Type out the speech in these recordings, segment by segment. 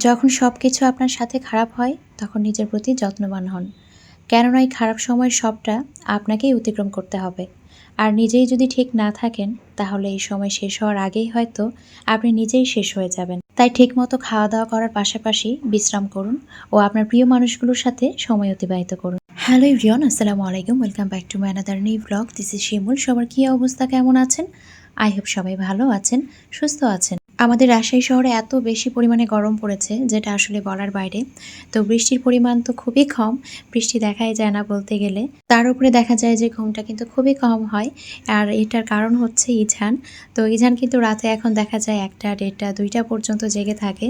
যখন সবকিছু আপনার সাথে খারাপ হয় তখন নিজের প্রতি যত্নবান হন, কেননা এই খারাপ সময়ের সবটা আপনাকেই অতিক্রম করতে হবে। আর নিজেই যদি ঠিক না থাকেন তাহলে এই সময় শেষ হওয়ার আগেই হয়তো আপনি নিজেই শেষ হয়ে যাবেন। তাই ঠিকমতো খাওয়া দাওয়া করার পাশাপাশি বিশ্রাম করুন ও আপনার প্রিয় মানুষগুলোর সাথে সময় অতিবাহিত করুন। হ্যালো এভরিওয়ান, আসসালামু আলাইকুম, welcome back to my another new blog. This is Shimul. সবার কী অবস্থা, কেমন আছেন? আই হোপ সবাই ভালো আছেন, সুস্থ আছেন। আমাদের রাজশাহী শহরে এত বেশি পরিমাণে গরম পড়েছে যেটা আসলে বলার বাইরে। তো বৃষ্টির পরিমাণ তো খুবই কম, বৃষ্টি দেখাই যায় না বলতে গেলে। তার উপরে দেখা যায় যে ঘুমটা কিন্তু খুবই কম হয়। আর এটার কারণ হচ্ছে ইজান। তো ইজান কিন্তু রাতে এখন দেখা যায় 1টা, 1:30, 2টা পর্যন্ত জেগে থাকে।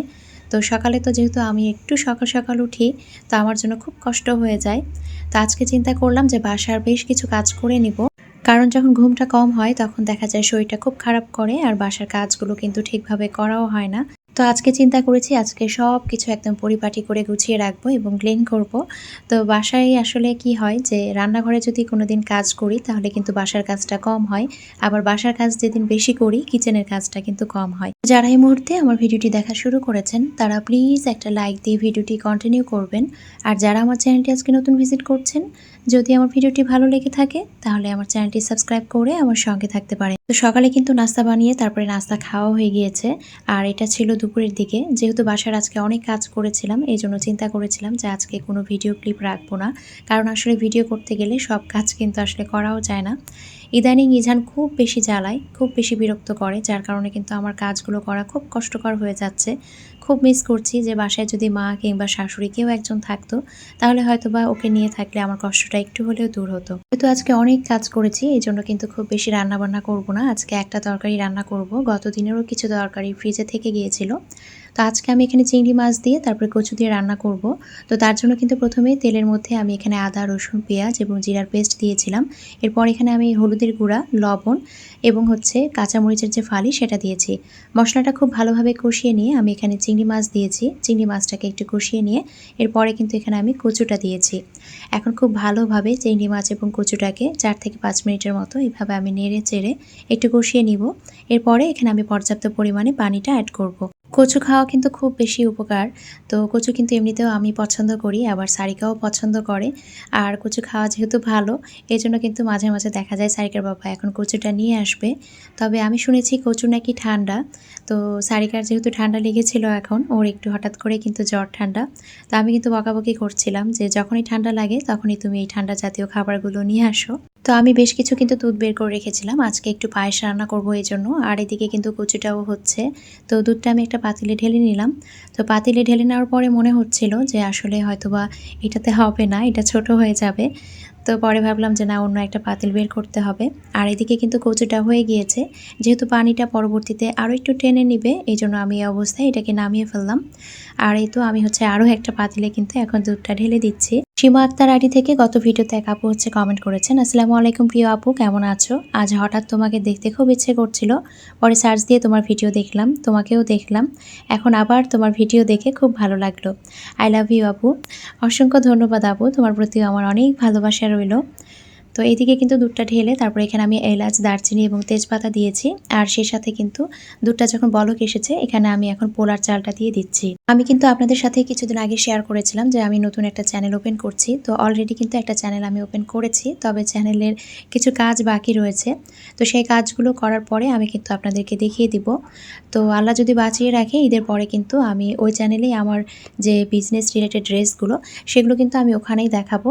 তো সকালে তো যেহেতু আমি একটু সকাল সকাল উঠি, তো আমার জন্য খুব কষ্ট হয়ে যায়। তো আজকে চিন্তা করলাম যে বাসার বেশ কিছু কাজ করে নিব, কারণ যখন ঘুমটা কম হয় তখন দেখা যায় শরীরটা খুব খারাপ করে আর বাসার কাজগুলো কিন্তু ঠিকভাবে করাও হয় না। তো আজকে চিন্তা করেছি আজকে সব কিছু একদম পরিপাটি করে গুছিয়ে রাখবো এবং ক্লিন করব। তো বাসায় আসলে কি হয় যে রান্নাঘরে যদি কোনোদিন কাজ করি তাহলে কিন্তু বাসার কাজটা কম হয়, আবার বাসার কাজ যেদিন বেশি করি কিচেনের কাজটা কিন্তু কম হয়। যারা এই মুহূর্তে আমার ভিডিওটি দেখা শুরু করেছেন তারা প্লিজ একটা লাইক দিয়ে ভিডিওটি কন্টিনিউ করবেন। আর যারা আমার চ্যানেলটি আজকে নতুন ভিজিট করছেন, যদি আমার ভিডিওটি ভালো লেগে থাকে তাহলে আমার চ্যানেলটি সাবস্ক্রাইব করে আমার সঙ্গে থাকতে পারেন। তো সকালে কিন্তু নাস্তা বানিয়ে তারপরে নাস্তা খাওয়া হয়ে গিয়েছে। আর এটা ছিল দুপুরের দিকে। যেহেতু বাসার আজকে অনেক কাজ করেছিলাম এই জন্য চিন্তা করেছিলাম যে আজকে কোনো ভিডিও ক্লিপ রাখবো না, কারণ আসলে ভিডিও করতে গেলে সব কাজ কিন্তু আসলে করাও যায় না। ইদানিং ইজান খুব বেশি জ্বালায়, খুব বেশি বিরক্ত করে, যার কারণে কিন্তু আমার কাজগুলো করা খুব কষ্টকর হয়ে যাচ্ছে। খুব মিস করছি যে বাসায় যদি মা কিংবা শাশুড়ি কেউ একজন থাকতো তাহলে হয়তোবা ওকে নিয়ে থাকলে আমার কষ্টটা একটু হলেও দূর হতো। যেহেতু আজকে অনেক কাজ করেছি এই জন্য কিন্তু খুব বেশি রান্না বান্না করবো না। আজকে একটা তরকারি রান্না করব, গত দিনেরও কিছু তরকারি ফ্রিজে থেকে গিয়েছিল। তো আজকে আমি এখানে চিংড়ি মাছ দিয়ে তারপরে কচু দিয়ে রান্না করব। তো তার জন্য কিন্তু প্রথমেই তেলের মধ্যে আমি এখানে আদা, রসুন, পেঁয়াজ এবং জিরার পেস্ট দিয়েছিলাম। এরপর এখানে আমি হলুদের গুঁড়া, লবণ এবং কাঁচামরিচের যে ফালি সেটা দিয়েছি। মশলাটা খুব ভালোভাবে কষিয়ে নিয়ে আমি এখানে চিংড়ি মাছ দিয়েছি। চিংড়ি মাছটাকে একটু কষিয়ে নিয়ে এরপরে কিন্তু এখানে আমি কচুটা দিয়েছি। এখন খুব ভালোভাবে চিংড়ি মাছ এবং কচুটাকে 4 থেকে 5 মিনিটের মতো এভাবে আমি নেড়ে চেড়ে একটু কষিয়ে নিব। এরপরে এখানে আমি পর্যাপ্ত পরিমাণে পানিটা অ্যাড করব। কচু খাওয়া কিন্তু খুব বেশি উপকার। তো কচু কিন্তু এমনিতেও আমি পছন্দ করি, আবার সারিকাও পছন্দ করে। আর কচু খাওয়া যেহেতু ভালো এই জন্য কিন্তু মাঝে মাঝে দেখা যায় সারিকার বাবা এখন কচুটা নিয়ে আসবে। তবে আমি শুনেছি কচু নাকি ঠান্ডা। তো সারিকার যেহেতু ঠান্ডা লেগেছিল এখন ওর একটু হঠাৎ করে কিন্তু জ্বর ঠান্ডা। তো আমি কিন্তু বকাবকি করছিলাম যে যখনই ঠান্ডা লাগে তখনই তুমি এই ঠান্ডা জাতীয় খাবারগুলো নিয়ে আসো। তো আমি বেশ কিছু কিন্তু দুধ বের করে রেখেছিলাম, আজকে একটু পায়েস রান্না করবো এই জন্য। আর এদিকে কিন্তু কচুটাও হচ্ছে। তো দুধটা আমি একটা পাতিলে ঢেলে নিলাম। তো পাতিলে ঢেলে নেওয়ার পরে মনে হচ্ছিল যে আসলে হয়তোবা এটাতে হবে না, এটা ছোট হয়ে যাবে। তো পরে ভাবলাম যে না, অন্য একটা পাতিল বের করতে হবে। আর এদিকে কিন্তু কচুটা হয়ে গিয়েছে। যেহেতু পানিটা পরবর্তীতে আরও একটু টেনে নিবে এই জন্য আমি এই অবস্থায় এটাকে নামিয়ে ফেললাম। আর এই তো আমি আরও একটা পাতিলে কিন্তু এখন দুধটা ঢেলে দিচ্ছি। সীমা আক্তার আইডি থেকে গত ভিডিওতে এক আপু কমেন্ট করেছেন, আসসালামু আলাইকুম প্রিয় আপু, কেমন আছো? আজ হঠাৎ তোমাকে দেখতে খুব ইচ্ছে করছিল, পরে সার্চ দিয়ে তোমার ভিডিও দেখলাম, তোমাকেও দেখলাম, এখন আবার তোমার ভিডিও দেখে খুব ভালো লাগলো। আই লাভ ইউ আপু। অসংখ্য ধন্যবাদ আপু, তোমার প্রতিও আমার অনেক ভালোবাসা রইল। তো এইদিকে কিন্তু দুধটা ঢেলে তারপরে এখানে আমি এলাচ, দারচিনি এবং তেজপাতা দিয়েছি। আর সেই সাথে কিন্তু দুধটা যখন বলক এসেছে এখানে আমি এখন পোলার চালটা দিয়ে দিচ্ছি। আমি কিন্তু আপনাদের সাথে কিছুদিন আগে শেয়ার করেছিলাম যে আমি নতুন একটা চ্যানেল ওপেন করছি। তো অলরেডি কিন্তু একটা চ্যানেল আমি ওপেন করেছি, তবে চ্যানেলের কিছু কাজ বাকি রয়েছে। তো সেই কাজগুলো করার পরে আমি কিন্তু আপনাদেরকে দেখিয়ে দিব। তো আল্লাহ যদি বাঁচিয়ে রাখে ঈদের পরে কিন্তু আমি ওই চ্যানেলেই আমার যে বিজনেস রিলেটেড ড্রেসগুলো সেগুলো কিন্তু আমি ওখানেই দেখাবো।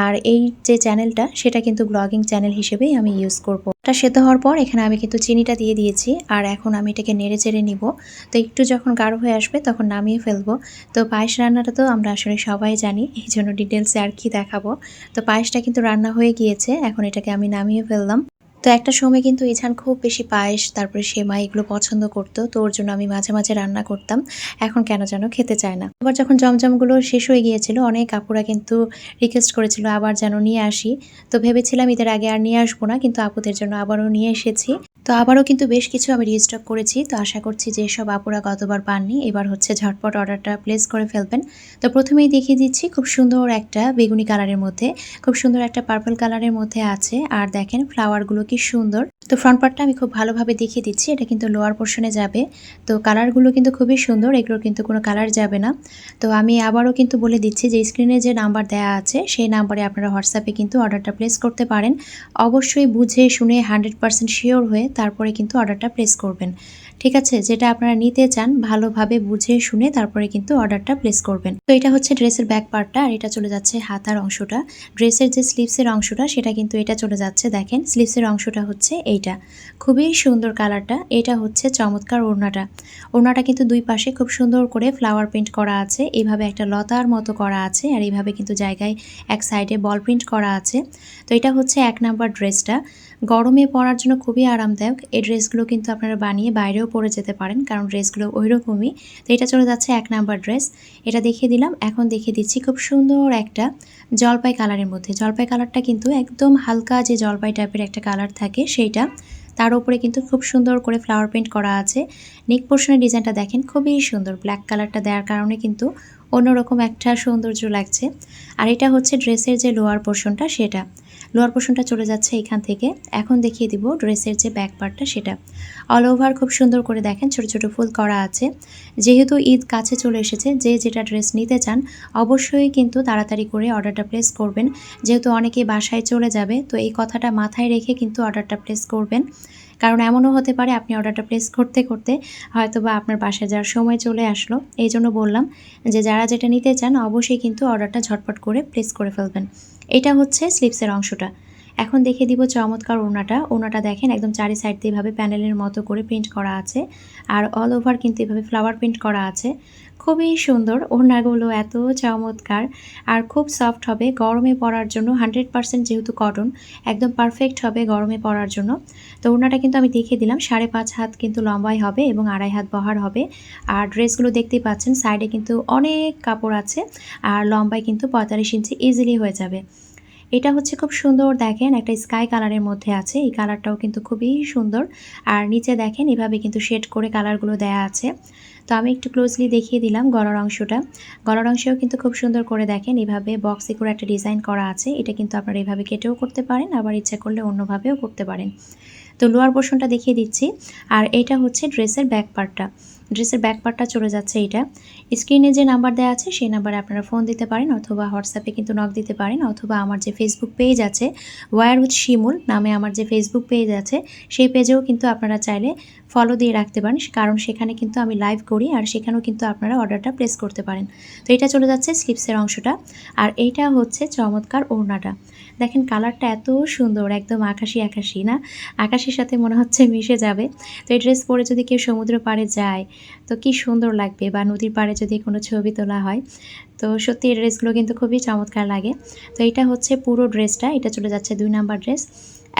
আর এই যে চ্যানেলটা সেটা কিন্তু ব্লগিং চ্যানেল হিসেবেই আমি ইউজ করব। এটা সেদ্ধ হওয়ার পর এখানে আমি কিন্তু চিনিটা দিয়ে দিয়েছি। আর এখন আমি এটাকে নেড়ে চেড়ে নিব। তো একটু যখন গাঢ় হয়ে আসবে তখন নামিয়ে ফেলবো। তো পায়েস রান্নাটা তো আমরা আসলে সবাই জানি, এই জন্য ডিটেলসে আর কি দেখাবো। তো পায়েসটা কিন্তু রান্না হয়ে গিয়েছে, এখন এটাকে আমি নামিয়ে ফেললাম। তো একটা সময় কিন্তু ইছান খুব বেশি পায়েস তারপরে সেমাই এগুলো পছন্দ করতো, তো ওর জন্য আমি মাঝে মাঝে রান্না করতাম। এখন কেন যেন খেতে চায় না। আবার যখন জমজমগুলো শেষ হয়ে গিয়েছিল অনেক আপুরা কিন্তু রিকোয়েস্ট করেছিল আবার যেন নিয়ে আসি। তো ভেবেছিলাম ঈদের আগে আর নিয়ে আসবো না, কিন্তু আপুদের জন্য আবারও নিয়ে এসেছি। তো আবারও কিন্তু বেশ কিছু আমি রিস্টক করেছি। তো আশা করছি যে সব আপুরা গতবার পাননি এবার ঝটপট অর্ডারটা প্লেস করে ফেলবেন। তো প্রথমেই দেখিয়ে দিচ্ছি খুব সুন্দর একটা বেগুনি কালারের মধ্যে, খুব সুন্দর একটা পার্পল কালারের মধ্যে আছে। আর দেখেন ফ্লাওয়ারগুলো কি সুন্দর। তো ফ্রন্ট পার্টটা আমি খুব ভালোভাবে দেখিয়ে দিচ্ছি। এটা কিন্তু লোয়ার পোরশনে যাবে। তো কালারগুলো কিন্তু খুবই সুন্দর। এগুলোর কিন্তু কোনো কালার যাবে না। তো আমি আবারও কিন্তু বলে দিচ্ছি যে স্ক্রিনে যে নাম্বার দেয়া আছে সেই নাম্বারে আপনারা হোয়াটসঅ্যাপে কিন্তু অর্ডারটা প্লেস করতে পারেন। অবশ্যই বুঝে শুনে 100% সিওর হয়ে তারপরে কিন্তু অর্ডারটা প্লেস করবেন। ঠিক আছে? যেটা আপনারা নিতে চান ভালোভাবে বুঝে শুনে তারপরে কিন্তু অর্ডারটা প্লেস করবেন। তো এটা হচ্ছে ড্রেসের ব্যাক পার্টটা আর এটা চলে যাচ্ছে হাতার অংশটা। ড্রেসের যে স্লিভসের অংশটা সেটা কিন্তু এটা চলে যাচ্ছে। দেখেন স্লিভসের অংশটা হচ্ছে এইটা। খুবই সুন্দর কালারটা। এটা হচ্ছে চমৎকার ওড়নাটা। ওড়নাটা কিন্তু দুই পাশে খুব সুন্দর করে ফ্লাওয়ার প্রিন্ট করা আছে। এভাবে একটা লতার মতো করা আছে আর এইভাবে কিন্তু জায়গায় এক সাইডে বল প্রিন্ট করা আছে। তো এটা হচ্ছে ১ নাম্বার ড্রেসটা। গরমে পরার জন্য খুবই আরামদায়ক। এই ড্রেসগুলো কিন্তু আপনারা বানিয়ে বাইরেও পরে যেতে পারেন, কারণ ড্রেসগুলো ওইরকমই। তো এটা চলে যাচ্ছে ১ নাম্বার ড্রেস। এটা দেখিয়ে দিলাম। এখন দেখিয়ে দিচ্ছি খুব সুন্দর একটা জলপাই কালারের মধ্যে। জলপাই কালারটা কিন্তু একদম হালকা যে জলপাই টাইপের একটা কালার থাকে সেইটা। তার উপরে কিন্তু খুব সুন্দর করে ফ্লাওয়ার প্রিন্ট করা আছে। নেক পোরশনের ডিজাইনটা দেখেন খুবই সুন্দর। ব্ল্যাক কালারটা দেওয়ার কারণে কিন্তু অন্যরকম একটা সৌন্দর্য লাগছে। আর এটা হচ্ছে ড্রেসের যে লোয়ার পোরশনটা সেটা। লোয়ার পোরশনটা চলে যাচ্ছে এখান থেকে। এখন দেখিয়ে দিব ড্রেসের যে ব্যাক পার্টটা সেটা। অল ওভার খুব সুন্দর করে দেখেন ছোট, ছোট ফুল করা আছে। যেহেতু ঈদ কাছে চলে এসেছে, যে যেটা ড্রেস নিতে চান অবশ্যই কিন্তু তাড়াতাড়ি করে অর্ডারটা প্লেস করবেন। যেহেতু অনেকেই বাসায় চলে যাবে, তো এই কথাটা মাথায় রেখে কিন্তু অর্ডারটা প্লেস করবেন। কারণ এমনও হতে পারে আপনি অর্ডারটা প্লেস করতে, করতে হয়তোবা আপনার বাসায় যাওয়ার সময় চলে আসলো। এইজন্য বললাম যে যারা যেটা নিতে চান অবশ্যই কিন্তু অর্ডারটা ঝটপট করে প্লেস করে ফেলবেন। এটা হচ্ছে স্লিভসের অংশটা। এখন দেখিয়ে দিব চমৎকার ওড়নাটা। ওড়নাটা দেখেন একদম চারি সাইড দিয়ে এভাবে প্যানেলের মতো করে প্রিন্ট করা আছে। আর অল ওভার কিন্তু এভাবে ফ্লাওয়ার প্রিন্ট করা আছে। খুবই সুন্দর। ওড়নাগুলো এত চমৎকার আর খুব সফট হবে গরমে পরার জন্য। 100% যেহেতু কটন, একদম পারফেক্ট হবে গরমে পরার জন্য। তো ওড়নাটা কিন্তু আমি দেখিয়ে দিলাম 5.5 হাত কিন্তু লম্বাই হবে এবং 2.5 হাত বহর হবে। আর ড্রেসগুলো দেখতেই পাচ্ছেন সাইডে কিন্তু অনেক কাপড় আছে আর লম্বায় কিন্তু 45 ইঞ্চি ইজিলি হয়ে যাবে। এটা হচ্ছে খুব সুন্দর দেখেন একটা স্কাই কালারের মধ্যে আছে। এই কালারটাও কিন্তু খুবই সুন্দর। আর নিচে দেখেন এভাবে কিন্তু শেড করে কালারগুলো দেয়া আছে। তো আমি একটু ক্লোজলি দেখিয়ে দিলাম গলার অংশটা। গলার অংশেও কিন্তু খুব সুন্দর করে দেখেন এভাবে বক্সে করে একটা ডিজাইন করা আছে। এটা কিন্তু আপনারা এভাবে কেটেও করতে পারেন, আবার ইচ্ছা করলে অন্যভাবেও করতে পারেন। তো লোয়ার পোরশনটা দেখিয়ে দিচ্ছি। আর এইটা হচ্ছে ড্রেসের ব্যাক পার্টটা। ড্রেসের ব্যাক পার্টটা চলে যাচ্ছে এইটা। স্ক্রিনে যে নাম্বার দেওয়া আছে সেই নাম্বারে আপনারা ফোন দিতে পারেন অথবা হোয়াটসঅ্যাপে কিন্তু নক দিতে পারেন, অথবা আমার যে ফেসবুক পেজ আছে ওয়্যার উইথ শিমুল নামে আমার যে ফেসবুক পেজ আছে সেই পেজেও কিন্তু আপনারা চাইলে ফলো দিয়ে রাখতে পারেন, কারণ সেখানে কিন্তু আমি লাইভ করি আর সেখানেও কিন্তু আপনারা অর্ডারটা প্লেস করতে পারেন। তো এটা চলে যাচ্ছে স্লিভসের অংশটা। আর এইটা হচ্ছে চমৎকার ওড়নাটা। দেখেন কালারটা এত সুন্দর, একদম আকাশি আকাশি না? আকাশের সাথে মনে হচ্ছে মিশে যাবে। তো এই ড্রেস পরে যদি কেউ সমুদ্র পাড়ে যায় তো কি সুন্দর লাগবে, বা নদীর পাড়ে যদি কোনো ছবি তোলা হয়, তো সত্যি এই ড্রেসগুলো কিন্তু খুবই চমৎকার লাগে। তো এটা হচ্ছে পুরো ড্রেসটা। এটা চলে যাচ্ছে 2 নাম্বার ড্রেস।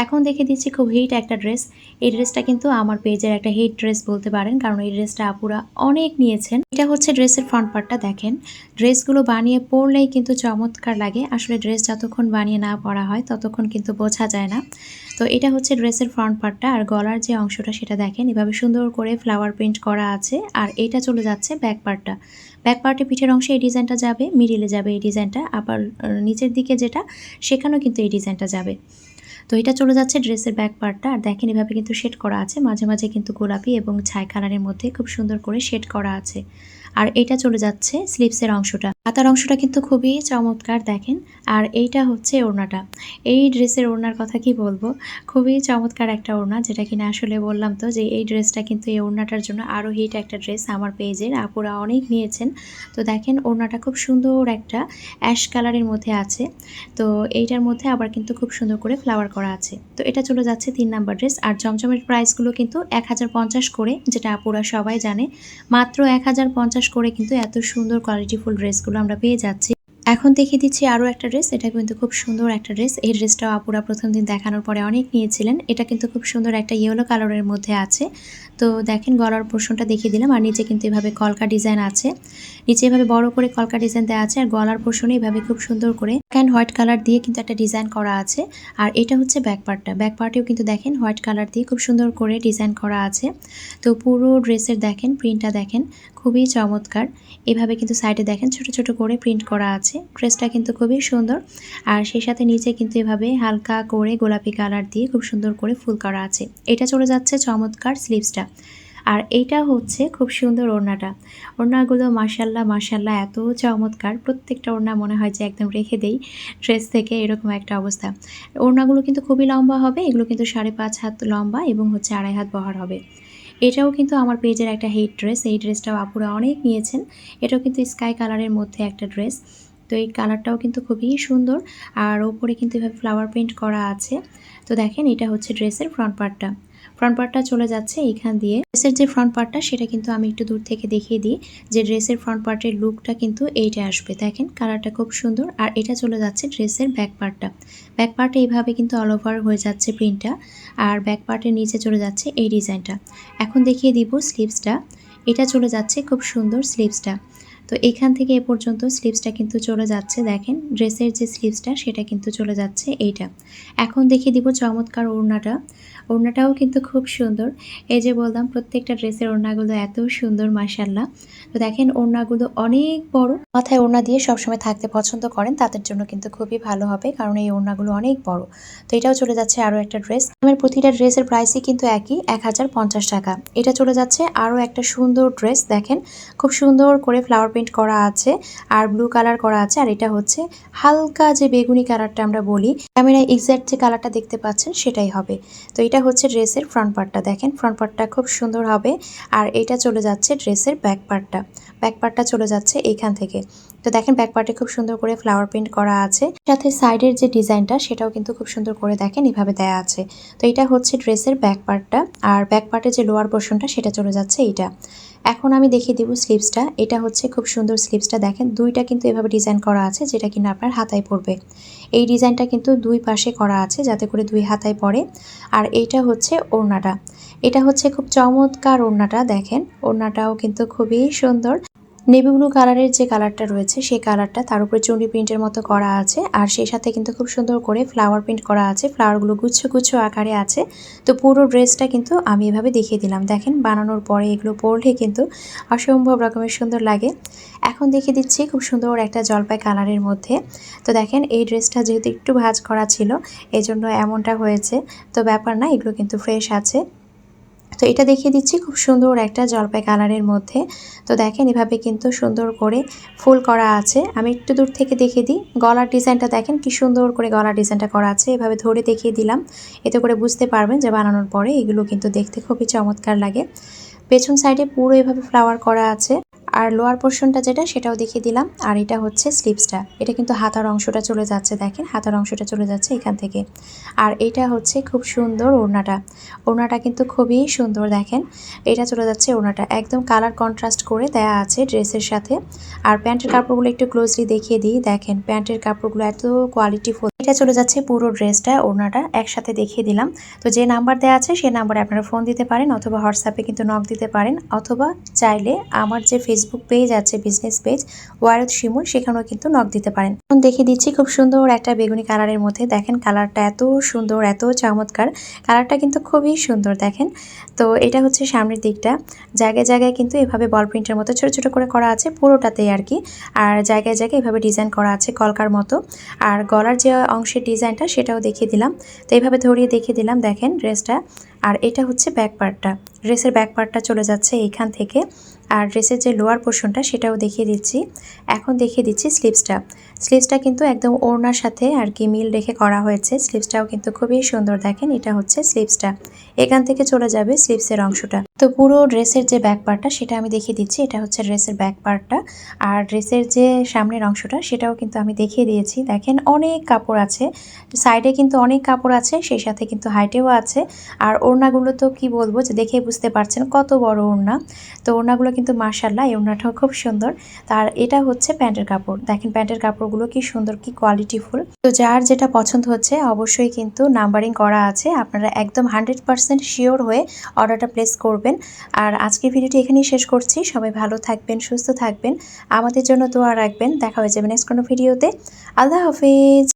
এখন দেখিয়ে দিচ্ছি খুব হিট একটা ড্রেস। এই ড্রেসটা কিন্তু আমার পেজের একটা হিট ড্রেস বলতে পারেন, কারণ এই ড্রেসটা আপুরা অনেক নিয়েছেন। এটা হচ্ছে ড্রেসের ফ্রন্ট পার্টটা দেখেন। ড্রেসগুলো বানিয়ে পরলেই কিন্তু চমৎকার লাগে। আসলে ড্রেস যতক্ষণ বানিয়ে না পরা হয় ততক্ষণ কিন্তু বোঝা যায় না। তো এটা হচ্ছে ড্রেসের ফ্রন্ট পার্টটা। আর গলার যে অংশটা সেটা দেখেন এভাবে সুন্দর করে ফ্লাওয়ার প্রিন্ট করা আছে। আর এটা চলে যাচ্ছে ব্যাক পার্টটা। ব্যাক পার্টে পিঠের অংশে এই ডিজাইনটা যাবে, মিডিলে যাবে এই ডিজাইনটা, আবার নিচের দিকে যেটা সেখানেও কিন্তু এই ডিজাইনটা যাবে। তো এটা চলে যাচ্ছে ড্রেসের ব্যাক পার্টটা। আর দেখেন এভাবে কিন্তু শেড করা আছে, মাঝে মাঝে কিন্তু গোলাপি এবং ছাই কালারের মধ্যে খুব সুন্দর করে শেড করা আছে। আর এটা চলে যাচ্ছে স্লিভসের অংশটা। হাতার অংশটা কিন্তু খুবই চমৎকার দেখেন। আর এইটা হচ্ছে ওড়নাটা। এই ড্রেসের ওড়নার কথা কি বলবো, খুবই চমৎকার একটা ওড়না, যেটা কিনা আসলে বললাম তো যে এই ড্রেসটা কিন্তু এই ওড়নাটার জন্য আরও হিট একটা ড্রেস আমার পেজের আপুরা অনেক নিয়েছেন। তো দেখেন ওড়নাটা খুব সুন্দর একটা অ্যাশ কালারের মধ্যে আছে। তো এইটার মধ্যে আবার কিন্তু খুব সুন্দর করে ফ্লাওয়ার করা আছে। তো এটা চলে যাচ্ছে 3 নাম্বার ড্রেস। আর জমজমের প্রাইসগুলো কিন্তু 1050 করে, যেটা আপুরা সবাই জানে। মাত্র 1050 করে কিন্তু এত সুন্দর কোয়ালিটিফুল ড্রেসগুলো আমরা পেয়ে যাচ্ছি। এখন দেখিয়ে দিচ্ছি আরও একটা ড্রেস। এটা কিন্তু খুব সুন্দর একটা ড্রেস। এই ড্রেসটাও আপুরা প্রথম দিন দেখানোর পরে অনেক নিয়েছিলেন। এটা কিন্তু খুব সুন্দর একটা ইয়েলো কালারের মধ্যে আছে। তো দেখেন গলার পোর্শনটা দেখিয়ে দিলাম। আর নিচে কিন্তু এভাবে কলকা ডিজাইন আছে। নিচে এভাবে বড় করে কলকা ডিজাইন দেওয়া আছে। আর গলার পোর্শনে এভাবে খুব সুন্দর করে অ্যান্ড হোয়াইট কালার দিয়ে কিন্তু একটা ডিজাইন করা আছে। আর এটা হচ্ছে ব্যাক পার্টটা। ব্যাক পার্টেও কিন্তু দেখেন হোয়াইট কালার দিয়ে খুব সুন্দর করে ডিজাইন করা আছে। তো পুরো ড্রেসের দেখেন প্রিন্টটা দেখেন খুবই চমৎকার। এভাবে কিন্তু সাইডে দেখেন ছোট ছোট করে প্রিন্ট করা আছে। ড্রেসটা কিন্তু খুবই সুন্দর। আর সেই সাথে নিচে কিন্তু এভাবে হালকা করে গোলাপি কালার দিয়ে খুব সুন্দর করে ফুল করা আছে। এটা চলে যাচ্ছে চমৎকার স্লিভসটা। আর এইটা হচ্ছে খুব সুন্দর ওড়নাটা। ওড়নাগুলো মাশাআল্লাহ মাশাআল্লাহ এত চমৎকার, প্রত্যেকটা ওড়না মনে হয় যে একদম রেখে দেই ড্রেস থেকে, এরকম একটা অবস্থা। ওড়নাগুলো কিন্তু খুবই লম্বা হবে, এগুলো কিন্তু 5.5 হাত লম্বা এবং হচ্ছে 2.5 হাত বহর হবে। এটাও কিন্তু আমার পেজের একটা হিট ড্রেস। এই ড্রেসটাও আপুরা অনেক নিয়েছেন। এটাও কিন্তু স্কাই কালারের মধ্যে একটা ড্রেস। তো এই কালারটাও কিন্তু খুবই সুন্দর। আর ওপরে কিন্তু এভাবে ফ্লাওয়ার প্রিন্ট করা আছে। তো দেখেন এটা হচ্ছে ড্রেসের ফ্রন্ট পার্টটা। ফ্রন্ট পার্টটা চলে যাচ্ছে এইখান দিয়ে। ড্রেসের যে ফ্রন্ট পার্টটা সেটা কিন্তু আমি একটু দূর থেকে দেখিয়ে দিই যে ড্রেসের ফ্রন্ট পার্টের লুকটা কিন্তু এইটা আসবে। দেখেন কালারটা খুব সুন্দর। আর এটা চলে যাচ্ছে ড্রেসের ব্যাক পার্টটা। ব্যাক পার্টে এইভাবে কিন্তু অল ওভার হয়ে যাচ্ছে প্রিন্টটা। আর ব্যাক পার্টের নিচে চলে যাচ্ছে এই ডিজাইনটা। এখন দেখিয়ে দিব স্লিভসটা। এটা চলে যাচ্ছে খুব সুন্দর স্লিভসটা। তো এখান থেকে এ পর্যন্ত স্লিভসটা কিন্তু চলে যাচ্ছে। দেখেন ড্রেসের যে স্লিভসটা সেটা কিন্তু চলে যাচ্ছে এইটা। এখন দেখিয়ে দিব চমৎকার ওড়নাটা। ওড়নাটাও কিন্তু খুব সুন্দর। এই যে বললাম প্রত্যেকটা ড্রেসের ওড়নাগুলো এত সুন্দর মাশাআল্লাহ। তো দেখেন ওড়নাগুলো অনেক বড়। মাথায় ওড়না দিয়ে সবসময় থাকতে পছন্দ করেন তাদের জন্য কিন্তু খুবই ভালো হবে, কারণ এই ওড়নাগুলো অনেক বড়। তো এটাও চলে যাচ্ছে আরও একটা ড্রেস। আমার প্রতিটা ড্রেসের প্রাইসই কিন্তু একই, 1050 টাকা। এটা চলে যাচ্ছে আরও একটা সুন্দর ড্রেস। দেখেন খুব সুন্দর করে ফ্লাওয়ার প্রিন্ট করা আছে আর ব্লু কালার করা আছে। আর এটা হচ্ছে হালকা যে বেগুনি কালারটা আমরা বলি, ক্যামেরায় এক্স্যাক্ট যে কালারটা দেখতে পাচ্ছেন সেটাই হবে। তো এটা হচ্ছে ড্রেসের ফ্রন্ট পার্টটা। দেখেন ফ্রন্ট পার্টটা খুব সুন্দর হবে। আর এটা চলে যাচ্ছে ড্রেসের ব্যাক পার্টটা। ব্যাক পার্টটা চলে যাচ্ছে এইখান থেকে। তো দেখেন ব্যাক পার্টে খুব সুন্দর করে ফ্লাওয়ার প্রিন্ট করা আছে, সাথে সাইডের যে ডিজাইনটা সেটাও কিন্তু খুব সুন্দর করে দেখেন এভাবে দেয়া আছে। তো এটা হচ্ছে ড্রেসের ব্যাক পার্টটা। আর ব্যাক পার্টের যে লোয়ার পোর্শনটা সেটা চলে যাচ্ছে এইটা। এখন আমি দেখিয়ে দিব স্লিভসটা। এটা হচ্ছে খুব সুন্দর স্লিভসটা। দেখেন দুইটা কিন্তু এভাবে ডিজাইন করা আছে, যেটা কিনা আপনার হাতায় পড়বে। এই ডিজাইনটা কিন্তু দুই পাশে করা আছে যাতে করে দুই হাতায় পড়ে। আর এইটা হচ্ছে ওড়নাটা। এটা হচ্ছে খুব চমৎকার ওড়নাটা। দেখেন ওড়নাটাও কিন্তু খুবই সুন্দর। নেভি ব্লু কালারের যে কালারটা রয়েছে সেই কালারটা তার উপরে চুন্ডি প্রিন্টের মতো করা আছে। আর সেই সাথে কিন্তু খুব সুন্দর করে ফ্লাওয়ার প্রিন্ট করা আছে। ফ্লাওয়ারগুলো গুচ্ছ গুচ্ছ আকারে আছে। তো পুরো ড্রেসটা কিন্তু আমি এভাবে দেখিয়ে দিলাম। দেখেন বানানোর পরে এগুলো পরলে কিন্তু অসম্ভব রকমের সুন্দর লাগে। এখন দেখিয়ে দিচ্ছি খুব সুন্দর একটা জলপাই কালারের মধ্যে। তো দেখেন এই ড্রেসটা যেহেতু একটু ভাঁজ করা ছিল এজন্য এমনটা হয়েছে। তো ব্যাপার না, এগুলো কিন্তু ফ্রেশ আছে। তো এটা দেখিয়ে দিচ্ছি খুব সুন্দর একটা জলপাই কালারের মধ্যে। তো দেখেন এভাবে কিন্তু সুন্দর করে ফুল করা আছে। আমি একটু দূর থেকে দেখিয়ে দিই। গলার ডিজাইনটা দেখেন কি সুন্দর করে গলার ডিজাইনটা করা আছে। এভাবে ধরে দেখিয়ে দিলাম, এতে করে বুঝতে পারবেন যে বানানোর পরে এগুলো কিন্তু দেখতে খুবই চমৎকার লাগে। পেছন সাইডে পুরো এভাবে ফ্লাওয়ার করা আছে। আর লোয়ার পোর্শনটা যেটা সেটাও দেখিয়ে দিলাম। আর এটা হচ্ছে স্লিভসটা। এটা কিন্তু হাতার অংশটা চলে যাচ্ছে। দেখেন হাতার অংশটা চলে যাচ্ছে এখান থেকে। আর এটা হচ্ছে খুব সুন্দর ওড়নাটা। ওড়নাটা কিন্তু খুবই সুন্দর। দেখেন এটা চলে যাচ্ছে ওড়নাটা, একদম কালার কন্ট্রাস্ট করে দেয়া আছে ড্রেসের সাথে। আর প্যান্টের কাপড়গুলো একটু ক্লোজলি দেখিয়ে দিই। দেখেন প্যান্টের কাপড়গুলো এত কোয়ালিটিফুল। এটা চলে যাচ্ছে পুরো ড্রেসটা, ওড়নাটা একসাথে দেখিয়ে দিলাম। তো যে নাম্বার দেওয়া আছে সেই নাম্বারে আপনারা ফোন দিতে পারেন, অথবা হোয়াটসঅ্যাপে কিন্তু নক দিতে পারেন, অথবা চাইলে আমার যে ফেসবুক পেজ আছে বিজনেস পেজ ওয়ারদ শিমুল, সেখানেও কিন্তু নক দিতে পারেন। এখন দেখিয়ে দিচ্ছি খুব সুন্দর একটা বেগুনি কালারের মধ্যে। দেখেন কালারটা এত সুন্দর, এত চমৎকার। কালারটা কিন্তু খুবই সুন্দর। দেখেন তো এটা হচ্ছে সামনের দিকটা। জায়গায় জায়গায় কিন্তু এভাবে বল প্রিন্টের মতো ছোট ছোট করে করা আছে পুরোটাতেই আর কি। আর জায়গায় জায়গায় এভাবে ডিজাইন করা আছে কলকার মতো। আর গলার যে অংশের ডিজাইনটা সেটাও দেখিয়ে দিলাম। তো এইভাবে ধরিয়ে দেখিয়ে দিলাম দেখেন ড্রেসটা। আর এটা হচ্ছে ব্যাক পার্টটা। ড্রেসের ব্যাক পার্টটা চলে যাচ্ছে এইখান থেকে। আর ড্রেসের যে লোয়ার পোর্শনটা সেটাও দেখিয়ে দিচ্ছি। এখন দেখিয়ে দিচ্ছি স্লিভসটা। স্লিভসটা কিন্তু একদম ওড়নার সাথে আর কি মিল রেখে করা হয়েছে। স্লিভসটাও কিন্তু খুবই সুন্দর। দেখেন এটা হচ্ছে স্লিভসটা। এখান থেকে চলে যাবে স্লিভসের অংশটা। তো পুরো ড্রেসের যে ব্যাক পার্টটা সেটা আমি দেখিয়ে দিচ্ছি। এটা হচ্ছে ড্রেসের ব্যাক পার্টটা। আর ড্রেসের যে সামনের অংশটা সেটাও কিন্তু আমি দেখিয়ে দিয়েছি। দেখেন অনেক কাপড় আছে, সাইডে কিন্তু অনেক কাপড় আছে, সেই সাথে কিন্তু হাইটেও আছে। আর ওড়নাগুলো তো কি বলবো, যে দেখে বুঝতে পারছেন কত বড় ওড়না। তো ওড়নাগুলো কিন্তু মাশাআল্লাহ, এই ওড়নাটাও খুব সুন্দর। তার এটা হচ্ছে প্যান্টের কাপড়। দেখেন প্যান্টের কাপড়গুলো কি সুন্দর, কি কোয়ালিটিফুল। তো যার যেটা পছন্দ হচ্ছে অবশ্যই কিন্তু নাম্বারিং করা আছে, আপনারা একদম 100% শিওর হয়ে অর্ডারটা প্লেস করবেন। আর আজকের ভিডিওটি এখানেই শেষ করছি। সবাই ভালো থাকবেন, সুস্থ থাকবেন, আমাদের জন্য দোয়া রাখবেন। দেখা হয়ে যাবে নেক্সট কোনো ভিডিওতে। আল্লাহ হাফিজ।